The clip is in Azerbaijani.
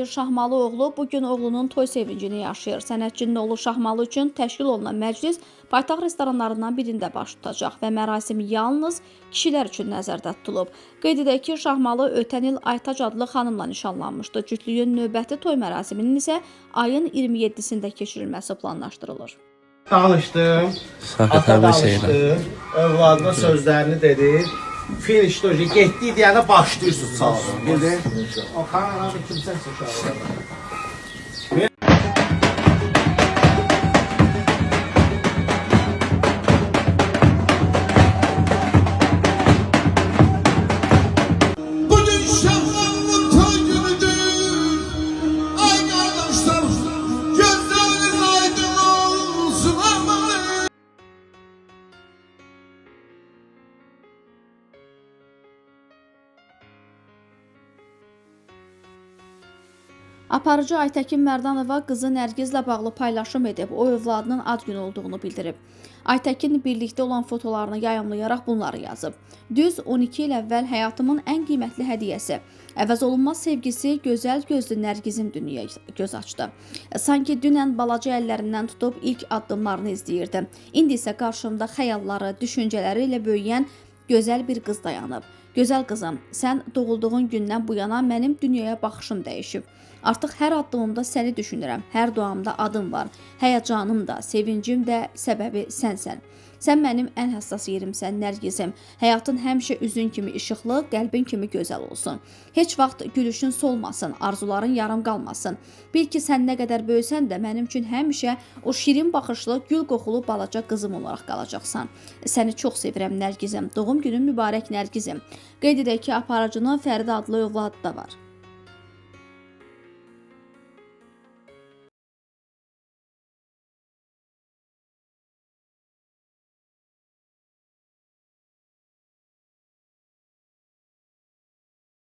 Şahmalı oğlu bu gün oğlunun toy sevincini yaşayır. Sənətçinin oğlu Şahmalı üçün təşkil olunan məclis paytaxt restoranlarından birində baş tutacaq və mərasim yalnız kişilər üçün nəzərdə tutulub. Qeyd edək ki, Şahmalı ötən il Aytac adlı xanımla nişanlanmışdı. Cütlüyün növbəti toy mərasiminin isə ayın 27-sində keçirilməsi planlaşdırılır. Danışdım, ata danışdı, övladına sözlərini dedi. Finişdə öyle getdi deyənə başlayırsınız çalsın. Bildin? O kameranı kimsə çağırır. Bugün şahlanın toy günüdür. Ay kardeşler, gözleriniz aydın olsun amanın. Aparıcı Aytəkin Mərdanova qızı Nərgizlə bağlı paylaşım edib, o övladının ad günü olduğunu bildirib. Aytəkin birlikdə olan fotolarını yayımlayaraq bunları yazıb. Düz 12 il əvvəl həyatımın ən qiymətli hədiyyəsi, əvəz olunmaz sevgisi gözəl gözlü Nərgizim dünyaya göz açdı. Sanki dünən balaca əllərindən tutub ilk addımlarını izləyirdim. İndi isə qarşımda xəyalları, düşüncələri ilə böyüyən gözəl bir qız dayanıb. Gözəl qızım, sən doğulduğun gündən bu yana mənim dünyaya baxışım dəyişib. Artıq hər addımımda səni düşünürəm, hər duamda adın var, həyəcanım da, sevincim də səbəbi sənsən. Sən mənim ən həssas yerimsən, Nərgizim. Həyatın həmişə üzün kimi işıqlı, qəlbin kimi gözəl olsun. Heç vaxt gülüşün solmasın, arzuların yarım qalmasın. Bil ki, sən nə qədər böyüsən də mənim üçün həmişə o şirin baxışlı, gül qoxulu balaca qızım olaraq qalacaqsan. Səni çox sevirəm, Nərgizim. Doğum günün mübarək, Nərgizim. Qeyd edək ki, aparıcının Fəridi adlı övladı da var.